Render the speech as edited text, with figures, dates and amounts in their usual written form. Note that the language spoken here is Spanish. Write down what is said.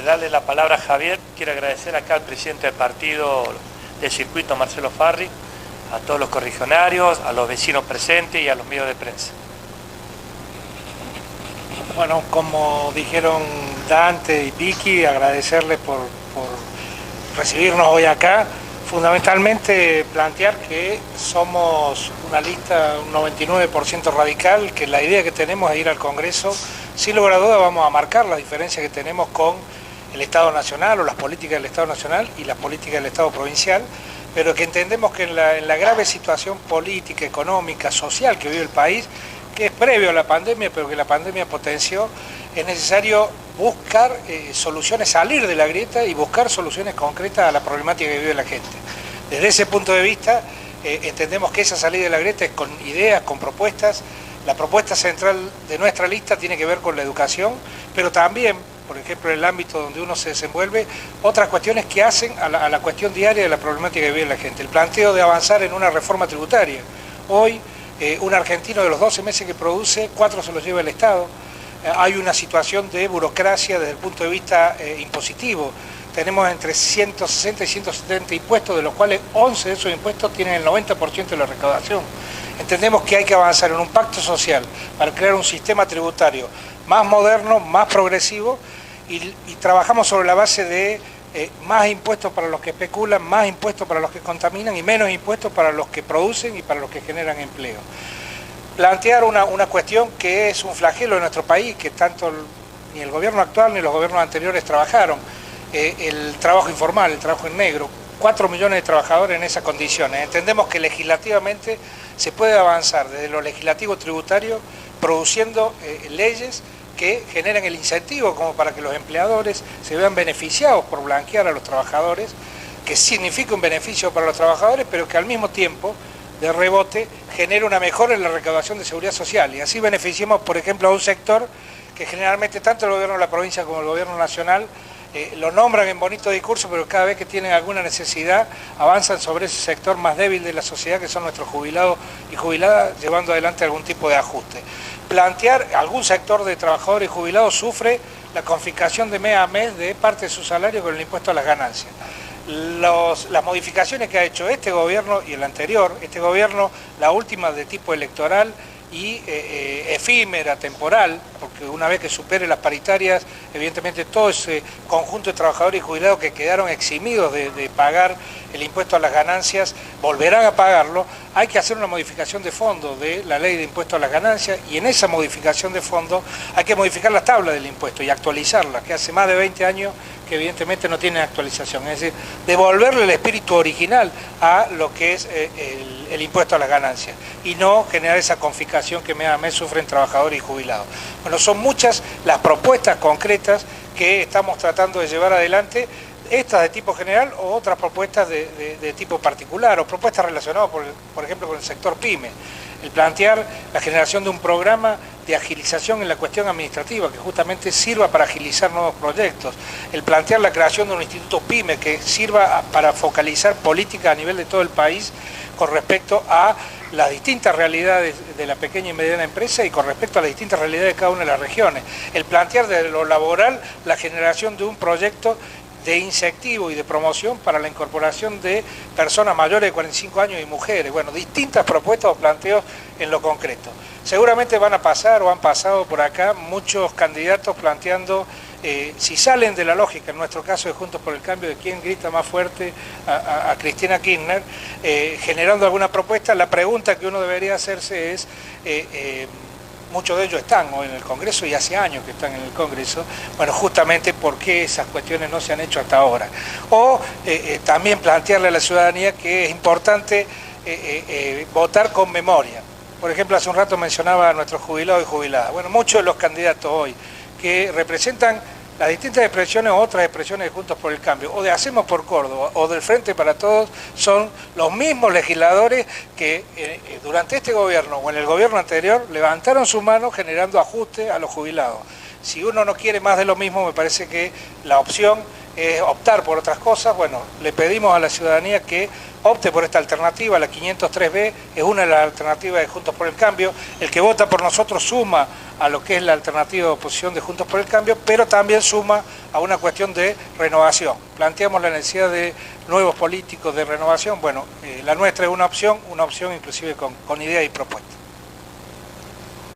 darle la palabra a Javier, quiero agradecer acá al presidente del partido del circuito, Marcelo Farri, a todos los correligionarios, a los vecinos presentes y a los medios de prensa. Bueno, como dijeron Dante y Vicky, agradecerles por recibirnos hoy acá. Fundamentalmente plantear que somos una lista, un 99% radical, que la idea que tenemos es ir al Congreso. Sin lugar a dudas vamos a marcar la diferencia que tenemos con el Estado Nacional o las políticas del Estado Nacional y las políticas del Estado Provincial, pero que entendemos que en la grave situación política, económica, social que vive el país, que es previo a la pandemia, pero que la pandemia potenció, es necesario buscar soluciones, salir de la grieta y buscar soluciones concretas a la problemática que vive la gente. Desde ese punto de vista, entendemos que esa salida de la grieta es con ideas, con propuestas. La propuesta central de nuestra lista tiene que ver con la educación, pero también, por ejemplo, en el ámbito donde uno se desenvuelve, otras cuestiones que hacen a la cuestión diaria de la problemática que vive la gente. El planteo de avanzar en una reforma tributaria. Hoy, un argentino de los 12 meses que produce, 4 se los lleva el Estado. Hay una situación de burocracia desde el punto de vista impositivo. Tenemos entre 160 y 170 impuestos, de los cuales 11 de esos impuestos tienen el 90% de la recaudación. Entendemos que hay que avanzar en un pacto social para crear un sistema tributario más moderno, más progresivo, y trabajamos sobre la base de más impuestos para los que especulan, más impuestos para los que contaminan y menos impuestos para los que producen y para los que generan empleo. Plantear una cuestión que es un flagelo de nuestro país, que tanto ni el gobierno actual ni los gobiernos anteriores trabajaron, el trabajo informal, el trabajo en negro, 4 millones de trabajadores en esas condiciones. Entendemos que legislativamente se puede avanzar desde lo legislativo tributario produciendo leyes que generen el incentivo como para que los empleadores se vean beneficiados por blanquear a los trabajadores, que significa un beneficio para los trabajadores, pero que al mismo tiempo, de rebote, genere una mejora en la recaudación de seguridad social. Y así beneficiemos, por ejemplo, a un sector que generalmente tanto el gobierno de la provincia como el gobierno nacional lo nombran en bonito discurso, pero cada vez que tienen alguna necesidad avanzan sobre ese sector más débil de la sociedad, que son nuestros jubilados y jubiladas, llevando adelante algún tipo de ajuste. Plantear, algún sector de trabajadores y jubilados sufre la confiscación de mes a mes de parte de su salario con el impuesto a las ganancias. Las modificaciones que ha hecho este gobierno y el anterior, este gobierno, la última de tipo electoral y efímera, temporal, porque una vez que supere las paritarias, evidentemente todo ese conjunto de trabajadores y jubilados que quedaron eximidos de pagar el impuesto a las ganancias, volverán a pagarlo. Hay que hacer una modificación de fondo de la ley de impuesto a las ganancias, y en esa modificación de fondo hay que modificar las tablas del impuesto y actualizarlas, que hace más de 20 años que evidentemente no tienen actualización. Es decir, devolverle el espíritu original a lo que es el impuesto a las ganancias y no generar esa confiscación que mes a mes sufren trabajadores y jubilados. Bueno, son muchas las propuestas concretas que estamos tratando de llevar adelante, estas de tipo general o otras propuestas de tipo particular, o propuestas relacionadas, por ejemplo, con el sector PYME. El plantear la generación de un programa de agilización en la cuestión administrativa, que justamente sirva para agilizar nuevos proyectos. El plantear la creación de un instituto PYME que sirva para focalizar política a nivel de todo el país con respecto a las distintas realidades de la pequeña y mediana empresa y con respecto a las distintas realidades de cada una de las regiones. El plantear de lo laboral la generación de un proyecto de incentivo y de promoción para la incorporación de personas mayores de 45 años y mujeres. Bueno, distintas propuestas o planteos en lo concreto. Seguramente van a pasar o han pasado por acá muchos candidatos planteando, si salen de la lógica, en nuestro caso de Juntos por el Cambio, de quién grita más fuerte a Cristina Kirchner, generando alguna propuesta. La pregunta que uno debería hacerse es, muchos de ellos están hoy en el Congreso y hace años que están en el Congreso, bueno, justamente por qué esas cuestiones no se han hecho hasta ahora. O también plantearle a la ciudadanía que es importante votar con memoria. Por ejemplo, hace un rato mencionaba a nuestros jubilados y jubiladas. Bueno, muchos de los candidatos hoy que representan las distintas expresiones o otras expresiones de Juntos por el Cambio, o de Hacemos por Córdoba, o del Frente para Todos, son los mismos legisladores que durante este gobierno o en el gobierno anterior levantaron su mano generando ajustes a los jubilados. Si uno no quiere más de lo mismo, me parece que la opción optar por otras cosas. Bueno, le pedimos a la ciudadanía que opte por esta alternativa. La 503B es una de las alternativas de Juntos por el Cambio. El que vota por nosotros suma a lo que es la alternativa de oposición de Juntos por el Cambio, pero también suma a una cuestión de renovación. Planteamos la necesidad de nuevos políticos de renovación. Bueno, la nuestra es una opción inclusive con ideas y propuestas.